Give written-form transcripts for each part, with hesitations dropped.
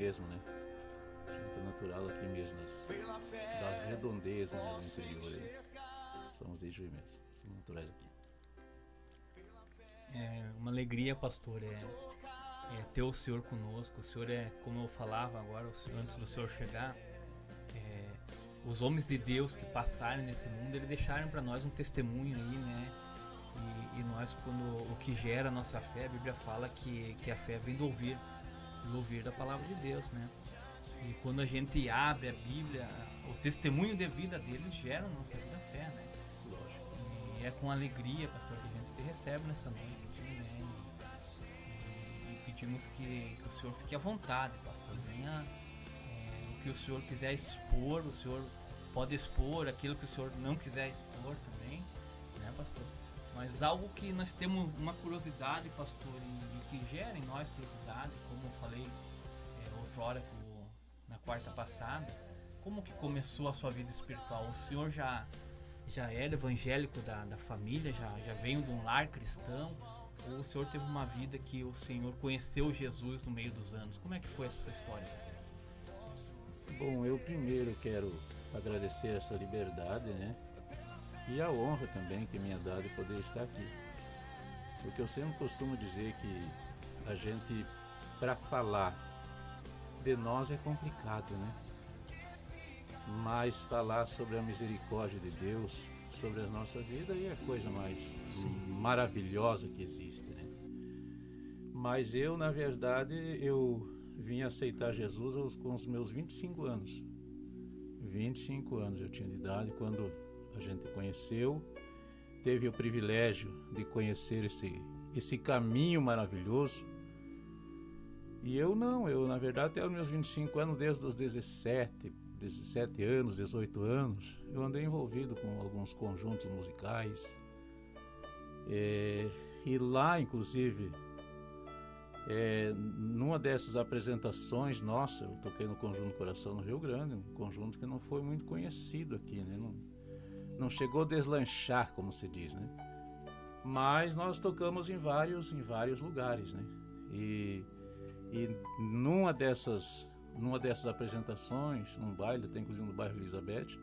mesmo, né? Gente natural aqui mesmo, das redondezas, né, do interior aí. Somos de Juí mesmo, somos naturais aqui. É uma alegria, pastor, ter o senhor conosco. O senhor como eu falava agora, antes do senhor chegar, os homens de Deus que passaram nesse mundo, eles deixaram para nós um testemunho aí, né? E nós, quando o que gera a nossa fé, a Bíblia fala que a fé vem do ouvir da palavra de Deus, né? E quando a gente abre a Bíblia, o testemunho de vida deles gera a nossa vida fé, né? Lógico. E é com alegria, pastor, que a gente te recebe nessa noite aqui, né? E pedimos que o senhor fique à vontade, pastor. Venha, o que o senhor quiser expor, o senhor pode expor aquilo que o senhor não quiser expor também, né, pastor? Mas algo que nós temos uma curiosidade, pastor, e que gera em nós curiosidade, como eu falei outrora na quarta passada, como que começou a sua vida espiritual? O senhor já era evangélico da família, já veio de um lar cristão, ou o senhor teve uma vida que o senhor conheceu Jesus no meio dos anos? Como é que foi essa sua história? Bom, eu primeiro quero agradecer essa liberdade, né? E a honra também que me é dada de poder estar aqui. Porque eu sempre costumo dizer que a gente, para falar de nós é complicado, né? Mas falar sobre a misericórdia de Deus, sobre a nossa vida, aí é a coisa mais maravilhosa que existe, né? Mas eu, na verdade, eu vim aceitar Jesus com os meus 25 anos. 25 anos eu tinha de idade quando a gente conheceu, teve o privilégio de conhecer esse caminho maravilhoso. E eu na verdade, até os meus 25 anos, desde os 17 anos, 18 anos, eu andei envolvido com alguns conjuntos musicais. E lá, inclusive, numa dessas apresentações, nossa, eu toquei no Conjunto Coração no Rio Grande, um conjunto que não foi muito conhecido aqui, né? Não chegou a deslanchar, como se diz, né? Mas nós tocamos em vários lugares, né? E numa dessas apresentações, num baile, até inclusive no bairro Elizabeth,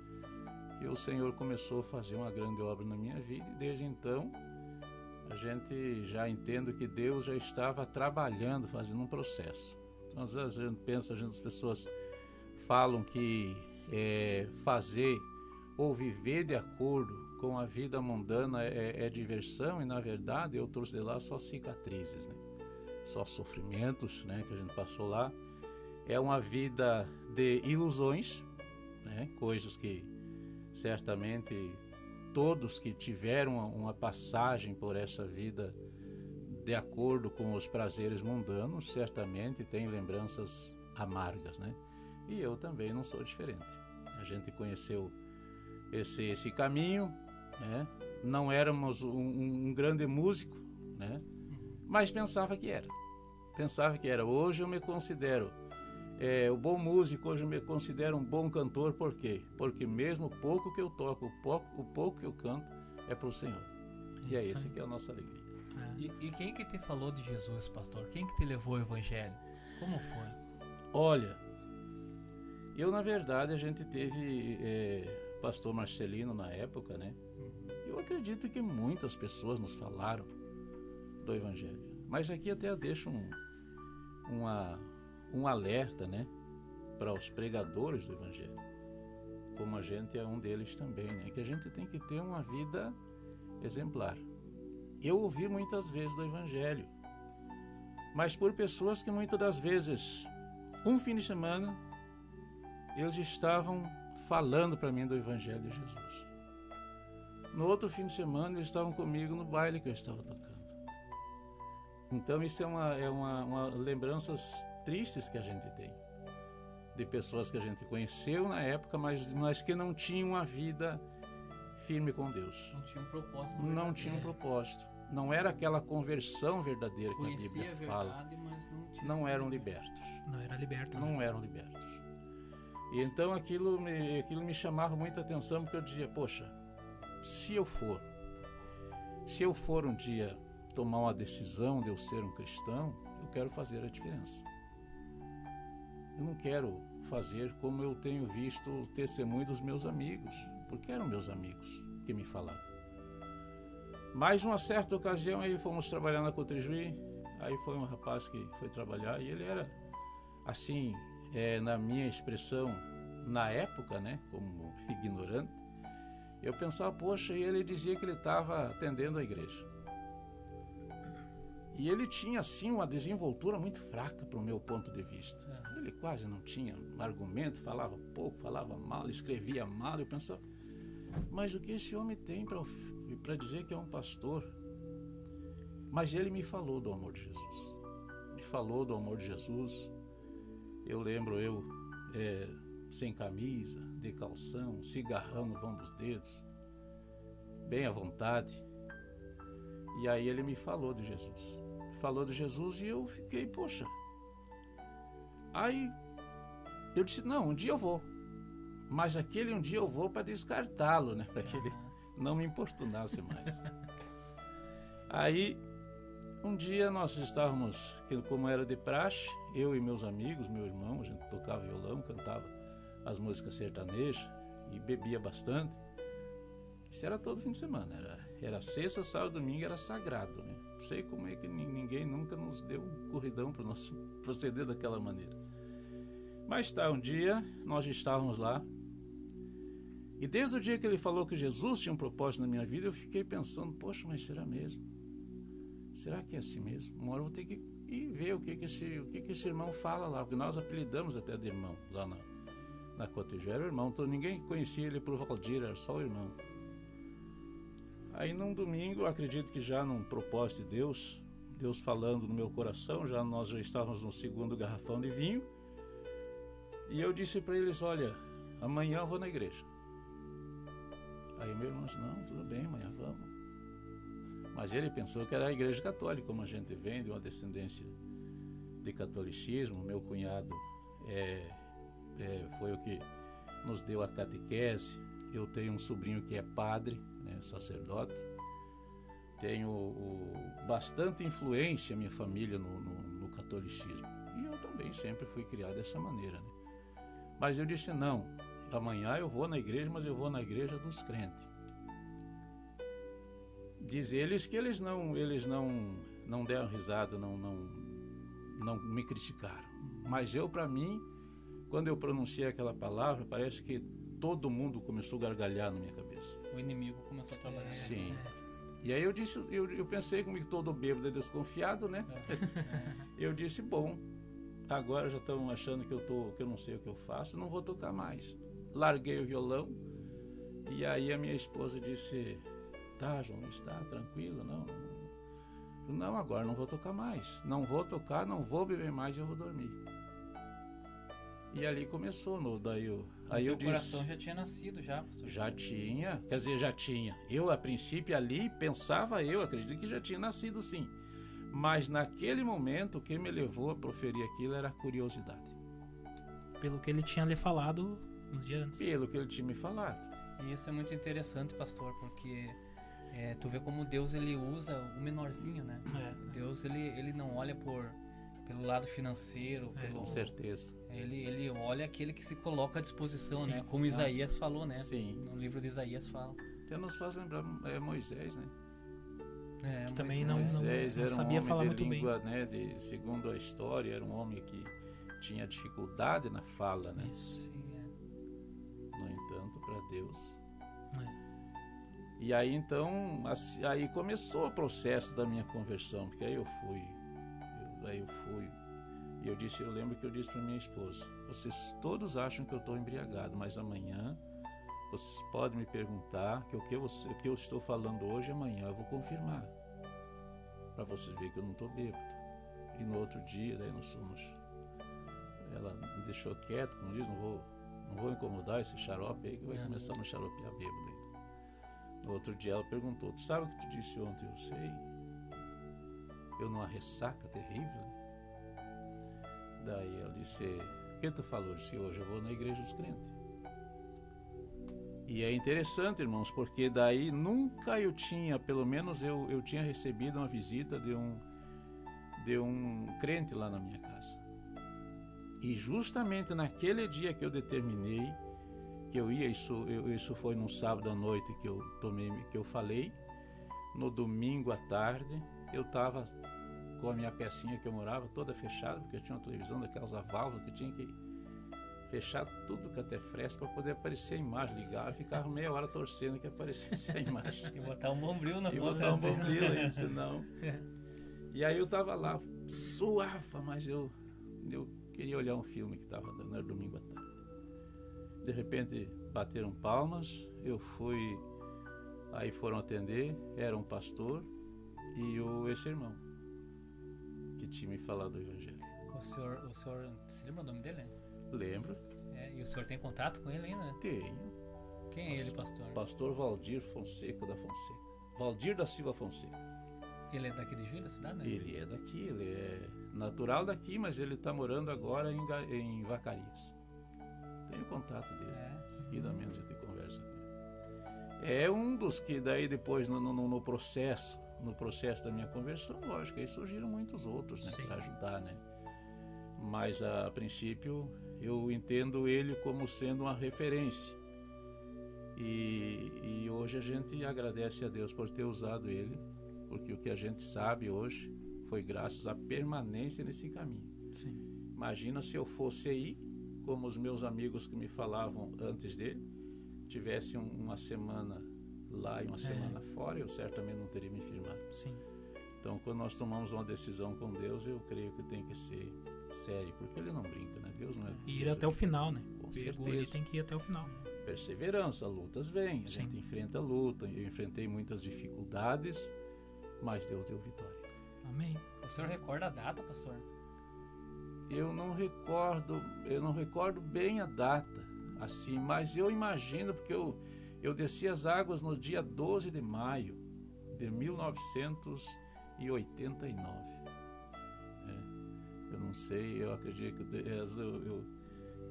que o Senhor começou a fazer uma grande obra na minha vida, e desde então a gente já entende que Deus já estava trabalhando, fazendo um processo. Então, às vezes a gente pensa, as pessoas falam que fazer ou viver de acordo com a vida mundana é diversão, e na verdade eu trouxe de lá só cicatrizes, né? Só sofrimentos, né, que a gente passou lá. É uma vida de ilusões, né? Coisas que certamente todos que tiveram uma passagem por essa vida de acordo com os prazeres mundanos certamente têm lembranças amargas, né? E eu também não sou diferente. A gente conheceu esse caminho, né? Não éramos um grande músico, né? Mas pensava que era. Hoje eu me considero o bom músico, hoje eu me considero um bom cantor. Por quê? Porque mesmo o pouco que eu toco, o pouco que eu canto é para o Senhor. E é esse que é a nossa alegria. E quem que te falou de Jesus, pastor? Quem que te levou ao evangelho? Como foi? Olha, eu na verdade a gente teve pastor Marcelino na época, né? Eu acredito que muitas pessoas nos falaram do evangelho. Mas aqui até eu deixo um alerta, né, para os pregadores do evangelho, como a gente é um deles também, né, que a gente tem que ter uma vida exemplar. Eu ouvi muitas vezes do evangelho, mas por pessoas que muitas das vezes, um fim de semana, eles estavam falando para mim do evangelho de Jesus. No outro fim de semana, eles estavam comigo no baile que eu estava tocando. Então isso é uma lembranças tristes que a gente tem de pessoas que a gente conheceu na época, mas que não tinham uma vida firme com Deus. Não tinha um propósito. Não tinha um propósito. Não era aquela conversão verdadeira que Conhecia a Bíblia a fala. verdade, mas não eram libertos. Não era liberto. Não eram libertos. E então aquilo me chamava muita atenção, porque eu dizia, poxa, se eu for um dia tomar uma decisão de eu ser um cristão, eu quero fazer a diferença. eu não quero fazer como eu tenho visto o testemunho dos meus amigos, porque eram meus amigos que me falavam. Mas uma certa ocasião aí fomos trabalhar na Cotrijuí, aí foi um rapaz que foi trabalhar e ele era assim, na minha expressão, na época, né, como ignorante, eu pensava, poxa, e ele dizia que ele estava atendendo a igreja. E ele tinha, assim, uma desenvoltura muito fraca para o meu ponto de vista. Ele quase não tinha argumento, falava pouco, falava mal, escrevia mal. Eu pensava, mas o que esse homem tem para dizer que é um pastor? Mas ele me falou do amor de Jesus. Me falou do amor de Jesus. Eu lembro sem camisa, de calção, cigarrão no vão dos dedos, bem à vontade. E aí ele me falou de Jesus. Falou de Jesus e eu fiquei, poxa. Aí eu disse, não, um dia eu vou. Mas aquele um dia eu vou para descartá-lo, né? Para que ele não me importunasse mais. Aí, um dia nós estávamos, como era de praxe, eu e meus amigos, meu irmão, a gente tocava violão, cantava as músicas sertanejas e bebia bastante. Isso era todo fim de semana, era sexta, sábado, domingo, era sagrado, né? Não sei como é que ninguém nunca nos deu um corridão para nós proceder daquela maneira. Mas tá, um dia nós estávamos lá e desde o dia que ele falou que Jesus tinha um propósito na minha vida, eu fiquei pensando, poxa, mas será mesmo? Será que é assim mesmo? Uma hora eu vou ter que ir ver o que esse irmão fala lá, porque nós apelidamos até de irmão lá na Cotrijuí, era o irmão, então ninguém conhecia ele por Valdir, era só o irmão. Aí num domingo, eu acredito que já num propósito de Deus falando no meu coração, nós já estávamos no segundo garrafão de vinho, e eu disse para eles, olha, amanhã eu vou na igreja. Aí meu irmão disse, não, tudo bem, amanhã vamos. Mas ele pensou que era a igreja católica, como a gente vem de uma descendência de catolicismo. Meu cunhado foi o que nos deu a catequese. Eu tenho um sobrinho que é padre, né, sacerdote. Tenho bastante influência, minha família, no catolicismo. E eu também sempre fui criado dessa maneira, né? Mas eu disse, não, amanhã eu vou na igreja, mas eu vou na igreja dos crentes. Diz eles que eles não deram risada, não me criticaram. Mas eu, para mim, quando eu pronunciei aquela palavra, parece que todo mundo começou a gargalhar na minha cabeça. O inimigo começou a trabalhar. Sim. E aí eu disse, eu pensei comigo, todo bêbado e desconfiado, né? Eu disse, bom, agora já estão achando que eu não sei o que eu faço, não vou tocar mais. Larguei o violão e aí a minha esposa disse, tá, João, está tranquilo, não, agora não vou tocar mais, não vou tocar, não vou beber mais, eu vou dormir. E ali começou, aí eu disse, coração já tinha nascido já, pastor? Já tinha. Eu a princípio ali pensava, acredito que já tinha nascido sim, mas naquele momento o que me levou a proferir aquilo era a curiosidade. Pelo que ele tinha lhe falado uns dias antes. Pelo que ele tinha me falado. E isso é muito interessante, pastor, porque tu vê como Deus ele usa o menorzinho, né? Deus ele não olha pelo lado financeiro, com certeza. Ele olha aquele que se coloca à disposição, sim, né? Como Isaías falou, né? Sim. No livro de Isaías fala. Até nos faz lembrar Moisés, né? Que também não era sabia um falar de muito língua, bem. Né, segundo a história, era um homem que tinha dificuldade na fala, né? Isso. Sim, No entanto, para Deus. É. E aí então, aí começou o processo da minha conversão, porque aí eu fui. E eu lembro que eu disse para minha esposa, vocês todos acham que eu estou embriagado, mas amanhã vocês podem me perguntar que o que eu estou falando hoje, amanhã eu vou confirmar, para vocês verem que eu não estou bêbado. E no outro dia, daí ela me deixou quieto, como diz, não vou incomodar esse xarope aí que vai começar a me xaropear bêbado ainda. No outro dia ela perguntou, tu sabe o que tu disse ontem? Eu sei. Eu numa ressaca terrível. Daí ela disse, o que tu falou? Eu disse, hoje eu vou na igreja dos crentes. E é interessante, irmãos, porque daí nunca eu tinha, pelo menos eu tinha recebido uma visita de um crente lá na minha casa. E justamente naquele dia que eu determinei que eu ia, isso foi num sábado à noite que eu falei, no domingo à tarde, eu estava com a minha pecinha que eu morava toda fechada, porque eu tinha uma televisão daquelas a válvula que tinha que fechar tudo com até fresco para poder aparecer a imagem, ligava e ficava meia hora torcendo que aparecesse a imagem. E botar um bombril na E ponta. botar um bombril aí, senão... E aí eu tava lá, suava, mas eu queria olhar um filme que estava dando, era domingo à tarde. De repente bateram palmas, eu fui, aí foram atender, era um pastor e esse irmão que tinha me falado do evangelho. O senhor, você lembra o nome dele? Lembro. E o senhor tem contato com ele ainda? Tenho. Quem é ele, pastor? Pastor Valdir Fonseca da Fonseca. Valdir da Silva Fonseca. Ele é daqui de Juiz, da cidade, né? Ele é daqui, ele é natural daqui, mas ele está morando agora em Vacarias. Tenho contato dele. Seguidamente a gente conversa com ele. É um dos que daí depois no processo da minha conversão, lógico, aí surgiram muitos outros, né, para ajudar, né? Mas a princípio eu entendo ele como sendo uma referência. E hoje a gente agradece a Deus por ter usado ele, porque o que a gente sabe hoje foi graças à permanência nesse caminho. Sim. Imagina se eu fosse aí, como os meus amigos que me falavam antes dele, tivesse uma semana lá e uma semana fora, eu certamente não teria me firmado. Sim. Então, quando nós tomamos uma decisão com Deus, eu creio que tem que ser sério, porque ele não brinca, né? Deus não é... E ir até o final, né? Com Pegou, ele tem que ir até o final. Perseverança, lutas vêm, a gente enfrenta a luta, eu enfrentei muitas dificuldades, mas Deus deu vitória. Amém. O senhor recorda a data, pastor? Eu não recordo bem a data, assim, mas eu imagino, porque eu desci as águas no dia 12 de maio de 1989. Eu não sei, eu acredito que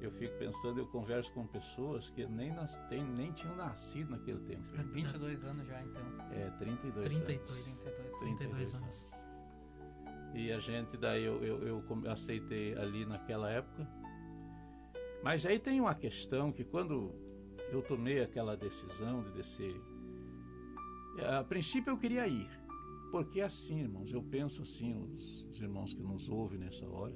eu fico pensando, eu converso com pessoas que nem tinham nascido naquele tempo. 22 anos já, então. 32 anos. E a gente, daí eu aceitei ali naquela época. Mas aí tem uma questão que quando eu tomei aquela decisão de descer, a princípio eu queria ir. Porque assim, irmãos, eu penso assim, os irmãos que nos ouvem nessa hora,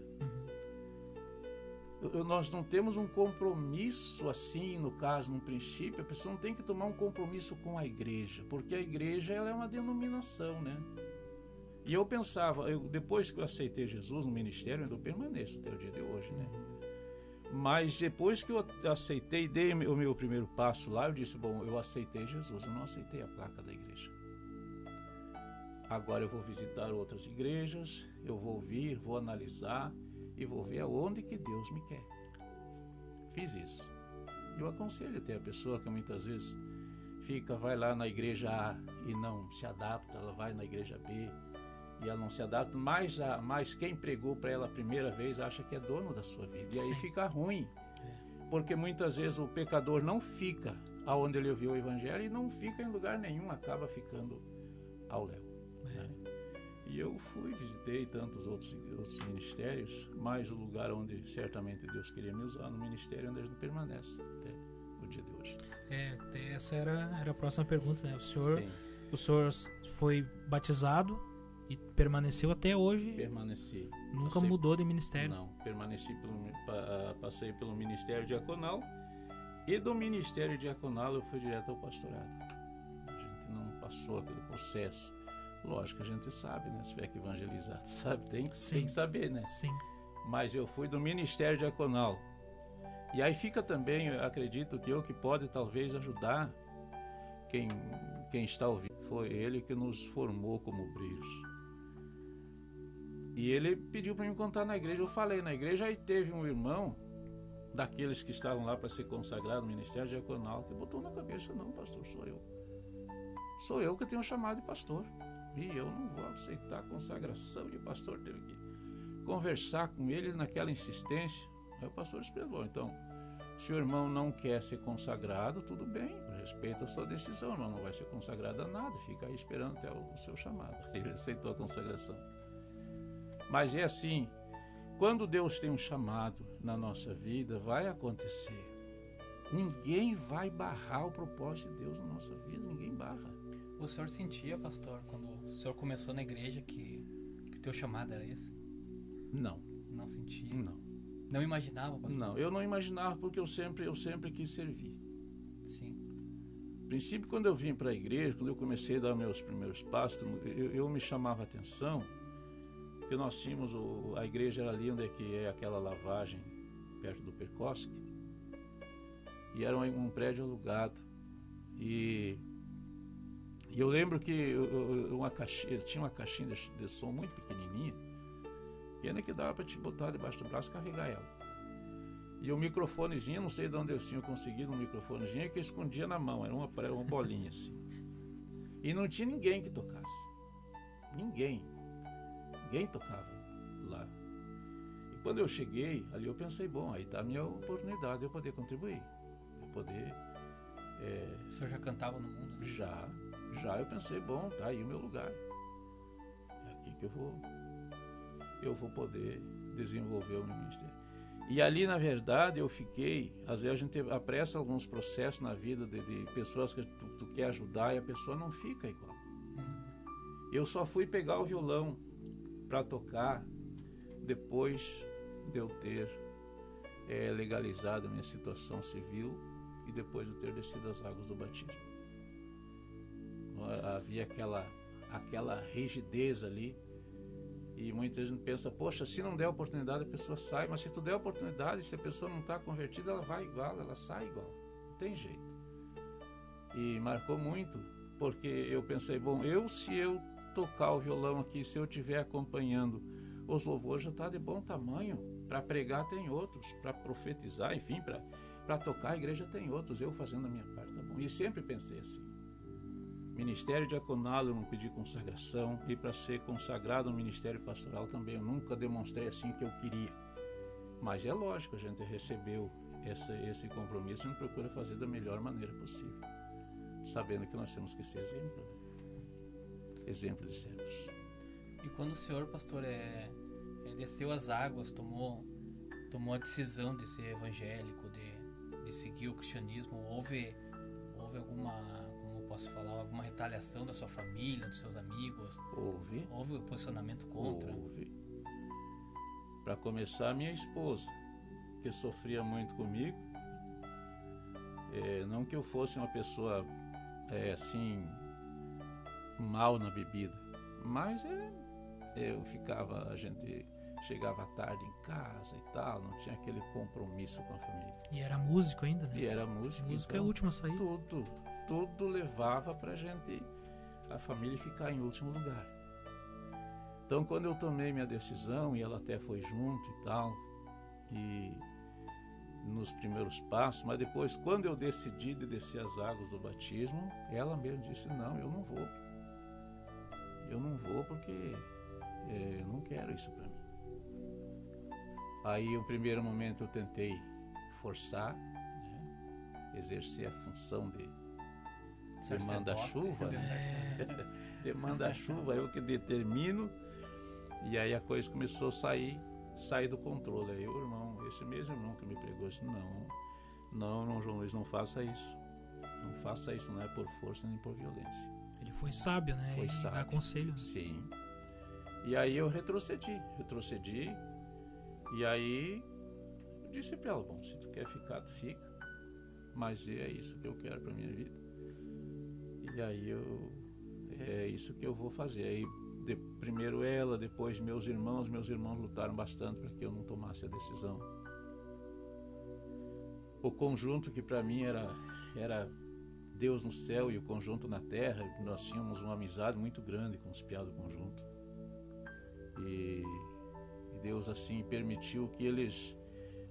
nós não temos um compromisso assim, no caso, no princípio, a pessoa não tem que tomar um compromisso com a igreja, porque a igreja ela é uma denominação, né? E eu pensava, depois que eu aceitei Jesus no ministério, eu permaneço até o dia de hoje, né? Mas depois que eu aceitei, dei o meu primeiro passo lá, eu disse, bom, eu aceitei Jesus, eu não aceitei a placa da igreja. Agora eu vou visitar outras igrejas, eu vou vir, vou analisar e vou ver aonde que Deus me quer. Fiz isso. Eu aconselho até a pessoa que muitas vezes vai lá na igreja A e não se adapta, ela vai na igreja B e ela não se adapta, mas quem pregou para ela a primeira vez acha que é dono da sua vida. E aí fica ruim, porque muitas vezes o pecador não fica aonde ele ouviu o evangelho e não fica em lugar nenhum, acaba ficando ao léu. E eu visitei tantos outros ministérios, mas o lugar onde certamente Deus queria me usar, no ministério onde a gente permanece até o dia de hoje. Até essa era a próxima pergunta, né? O senhor foi batizado e permaneceu até hoje? Permaneci. Nunca mudou de ministério? Não, passei pelo ministério diaconal e do ministério diaconal eu fui direto ao pastorado. A gente não passou aquele processo. Lógico, a gente sabe, né? Se tiver que evangelizar, sabe? Tem que saber, né? Sim. Mas eu fui do ministério diaconal. E aí fica também, eu acredito que pode talvez ajudar quem está ouvindo. Foi ele que nos formou como obreiros. E ele pediu para me contar na igreja. Eu falei na igreja, aí teve um irmão daqueles que estavam lá para ser consagrado no ministério diaconal, que botou na cabeça, não, pastor, sou eu. Sou eu que tenho chamado de pastor. E eu não vou aceitar a consagração. E o pastor teve que conversar com ele naquela insistência. Aí o pastor explicou, então, se o irmão não quer ser consagrado, tudo bem, respeita a sua decisão, o irmão não vai ser consagrado a nada, fica aí esperando até o seu chamado. Ele aceitou a consagração. Mas é assim, Quando Deus tem um chamado na nossa vida, vai acontecer. Ninguém vai barrar o propósito de Deus na nossa vida, ninguém barra. O senhor sentia, pastor, quando o senhor começou na igreja, que o teu chamado era esse? Não. Não sentia? Não. Não imaginava, pastor? Não, eu não imaginava, porque eu sempre quis servir. Sim. No princípio, quando eu vim para a igreja, quando eu comecei a dar meus primeiros passos, eu me chamava a atenção, porque nós tínhamos, a igreja era ali onde é aquela lavagem, perto do Percosque, e era um prédio alugado. E eu lembro que tinha uma caixinha de som muito pequenininha, que dava para te botar debaixo do braço e carregar ela. E o microfonezinho, não sei de onde eu tinha conseguido um microfonezinho, que eu escondia na mão, era uma bolinha assim. E não tinha ninguém que tocasse. Ninguém tocava lá. E quando eu cheguei, ali eu pensei, bom, aí está a minha oportunidade de eu poder contribuir. O senhor já cantava no mundo? Né? Já eu pensei, bom, tá aí o meu lugar. É aqui que eu vou poder desenvolver o meu ministério. E ali, na verdade, eu fiquei, às vezes a gente apressa alguns processos na vida de pessoas que tu quer ajudar e a pessoa não fica igual. Eu só fui pegar o violão para tocar depois de eu ter legalizado a minha situação civil e depois de eu ter descido as águas do batismo. Havia aquela rigidez ali. E muitas vezes a gente pensa, poxa, se não der oportunidade a pessoa sai, mas se tu der oportunidade, se a pessoa não está convertida, ela vai igual, ela sai igual, não tem jeito. E marcou muito, porque eu pensei, bom, se eu tocar o violão aqui, se eu estiver acompanhando os louvores, já está de bom tamanho. Para pregar tem outros, para profetizar, enfim, para tocar a igreja tem outros, eu fazendo a minha parte, tá bom. E sempre pensei assim. Ministério diaconal eu não pedi consagração, e para ser consagrado no ministério pastoral também eu nunca demonstrei assim que eu queria. Mas é lógico, a gente recebeu esse compromisso, a gente procura fazer da melhor maneira possível, sabendo que nós temos que ser exemplo de servos. E quando o senhor, pastor, desceu as águas, tomou a decisão de ser evangélico, de seguir o cristianismo, houve alguma... Posso falar, alguma retaliação da sua família, dos seus amigos? Houve posicionamento contra? Houve. Para começar, minha esposa, que sofria muito comigo. Não que eu fosse uma pessoa assim, mal na bebida, mas a gente chegava tarde em casa e tal, não tinha aquele compromisso com a família. E era músico ainda, né? E era músico. Música é a última a sair. Tudo levava pra gente, a família, ficar em último lugar. Então, quando eu tomei minha decisão, e ela até foi junto e tal, e nos primeiros passos, mas depois, quando eu decidi de descer as águas do batismo, ela mesmo disse, não, eu não vou. Eu não vou porque eu não quero isso para mim. Aí, no primeiro momento, eu tentei forçar, né, exercer a função de manda-chuva, de manda-chuva, eu que determino, e aí a coisa começou a sair do controle. Aí o irmão, esse mesmo irmão que me pregou, disse, não, João Luiz, não faça isso, não é por força nem por violência. Ele foi sábio, né? Foi sábio. Dá conselho. Sim. E aí eu retrocedi, e aí eu disse para ela, bom, se tu quer ficar, tu fica, mas é isso que eu quero para minha vida. E aí é isso que eu vou fazer. Aí primeiro ela, depois meus irmãos lutaram bastante para que eu não tomasse a decisão. O conjunto que para mim era Deus no céu e o conjunto na terra, nós tínhamos uma amizade muito grande com os piá do conjunto. E Deus assim permitiu que eles,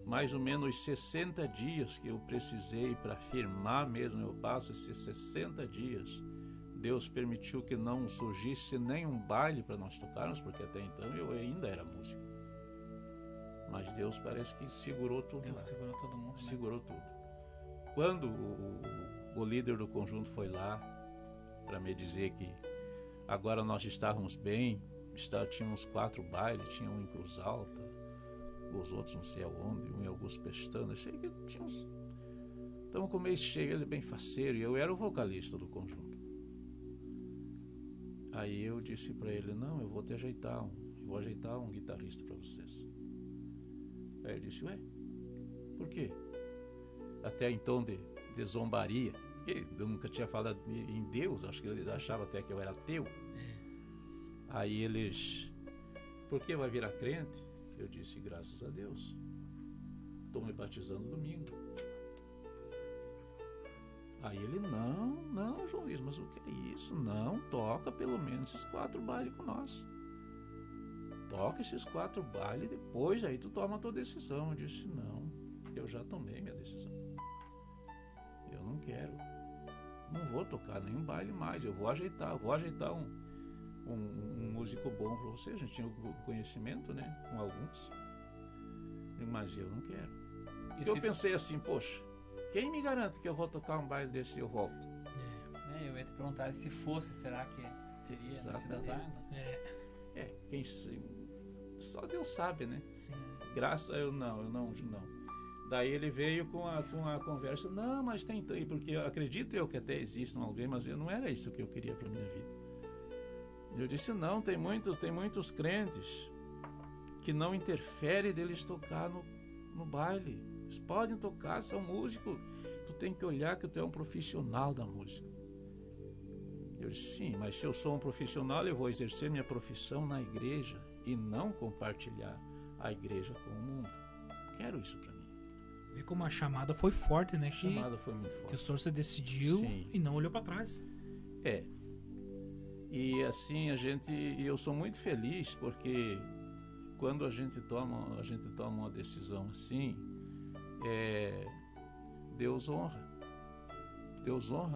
mais ou menos 60 dias que eu precisei para firmar mesmo meu passo, esses 60 dias, Deus permitiu que não surgisse nenhum baile para nós tocarmos, porque até então eu ainda era músico. Mas Deus parece que segurou tudo. Deus segurou todo mundo. Né? Segurou tudo. Quando o líder do conjunto foi lá para me dizer que agora nós estávamos bem, tínhamos 4 bailes, tinha um em Cruz Alta, os outros não sei aonde, um em Augusto Pestana. Achei que tinha uns... Estamos com o mês cheio, ele bem faceiro, e eu era o vocalista do conjunto. Aí eu disse para ele, não, eu vou ajeitar um guitarrista para vocês. Aí ele disse, ué, por quê? Até então de zombaria, porque eu nunca tinha falado em Deus, acho que eles achavam até que eu era ateu. Aí eles, por que vai virar crente? Eu disse, graças a Deus, estou me batizando domingo. Aí ele, não, João Luiz, mas o que é isso? Não, toca pelo menos esses 4 bailes com nós. Toca esses 4 bailes, depois aí tu toma a tua decisão. Eu disse, não, eu já tomei minha decisão. Eu não quero. Não vou tocar nenhum baile mais, eu vou ajeitar um músico bom para você. A gente tinha o conhecimento, né, com alguns. Mas eu não quero. E eu pensei assim, poxa, quem me garante que eu vou tocar um baile desse e eu volto? Eu ia te perguntar, se fosse, será que teria nascido as águas? Quem só Deus sabe, né? Sim. Graças a eu não. Daí ele veio com a conversa, não, mas tem, porque eu acredito eu que até existam alguém, mas não era isso que eu queria para minha vida. Eu disse, não, tem muitos crentes que não interfere deles tocar no baile. Eles podem tocar, são músicos. Tu tem que olhar que tu é um profissional da música. Eu disse, sim, mas se eu sou um profissional, eu vou exercer minha profissão na igreja e não compartilhar a igreja com o mundo. Quero isso para mim. Vê como a chamada foi forte, né? A chamada foi muito forte. Que o senhor se decidiu, sim, e não olhou para trás. E assim eu sou muito feliz porque quando a gente toma uma decisão assim, Deus honra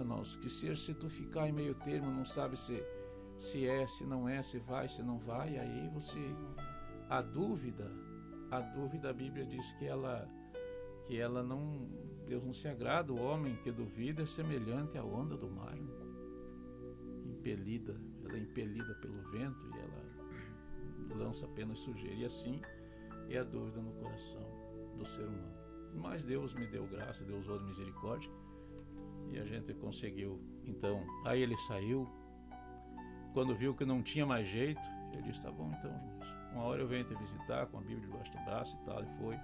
nós, que se tu ficar em meio termo, não sabe se se não é, se vai, se não vai, aí a dúvida, a Bíblia diz que ela não, Deus não se agrada, o homem que duvida é semelhante à onda do mar, né? Ela é impelida pelo vento e ela lança apenas sujeira, e assim é a dúvida no coração do ser humano. Mas Deus me deu graça, Deus usou de misericórdia, e a gente conseguiu. Então, aí ele saiu, quando viu que não tinha mais jeito, ele disse, tá bom então, uma hora eu venho te visitar com a Bíblia debaixo do braço e tal, e foi,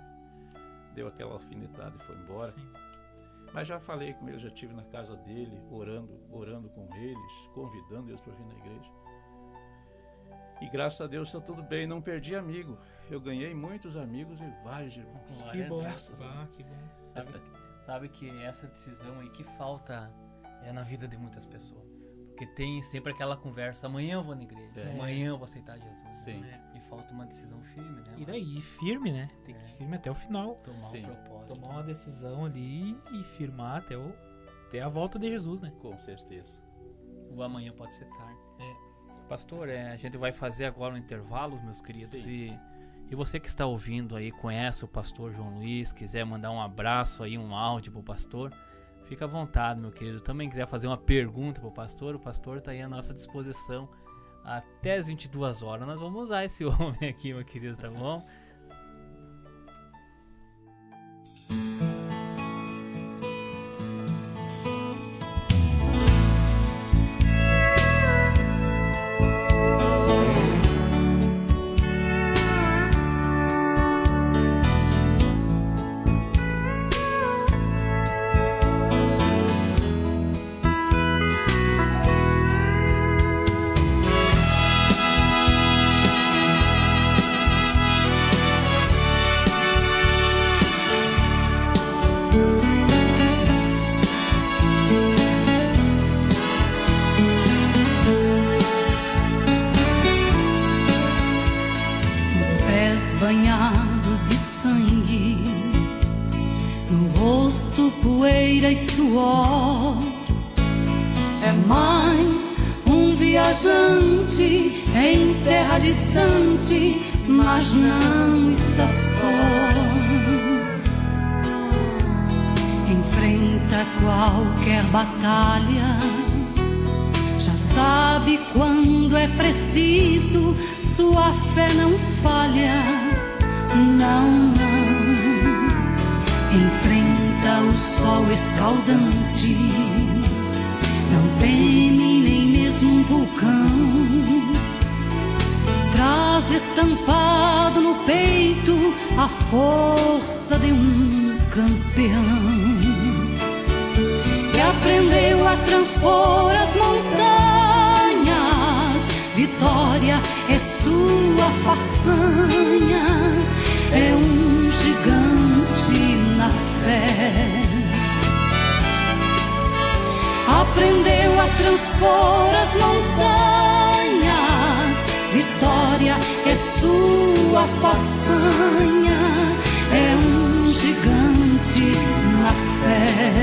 deu aquela alfinetada e foi embora. Sim. Mas já falei com ele, já estive na casa dele, orando com eles, convidando eles para vir na igreja. E graças a Deus está tudo bem, não perdi amigo. Eu ganhei muitos amigos e vários irmãos. Que bom, que bom. Sabe que essa decisão aí que falta na vida de muitas pessoas. Porque tem sempre aquela conversa, amanhã eu vou na igreja, amanhã eu vou aceitar Jesus. Sim. Né? E falta uma decisão firme, né? E daí, firme, né? Tem que ir firme até o final. Tomar um propósito. Tomar uma decisão ali e firmar até a volta de Jesus, né? Com certeza. O amanhã pode ser tarde. Pastor, a gente vai fazer agora um intervalo, meus queridos. E você que está ouvindo aí, conhece o pastor João Luiz, quiser mandar um abraço aí, um áudio pro pastor, fica à vontade, meu querido. Também quiser fazer uma pergunta pro pastor, o pastor está aí à nossa disposição até as 22 horas. Nós vamos usar esse homem aqui, meu querido, tá bom? Banhados de sangue, no rosto poeira e suor. É mais um viajante em terra distante, mas não está só. Enfrenta qualquer batalha, já sabe quando é preciso, sua fé não falha. Não, não, enfrenta o sol escaldante, não teme nem mesmo um vulcão. Traz estampado no peito a força de um campeão que aprendeu a transpor as montanhas. Vitória é sua façanha, é um gigante na fé. Aprendeu a transpor as montanhas. Vitória é sua façanha, é um gigante na fé.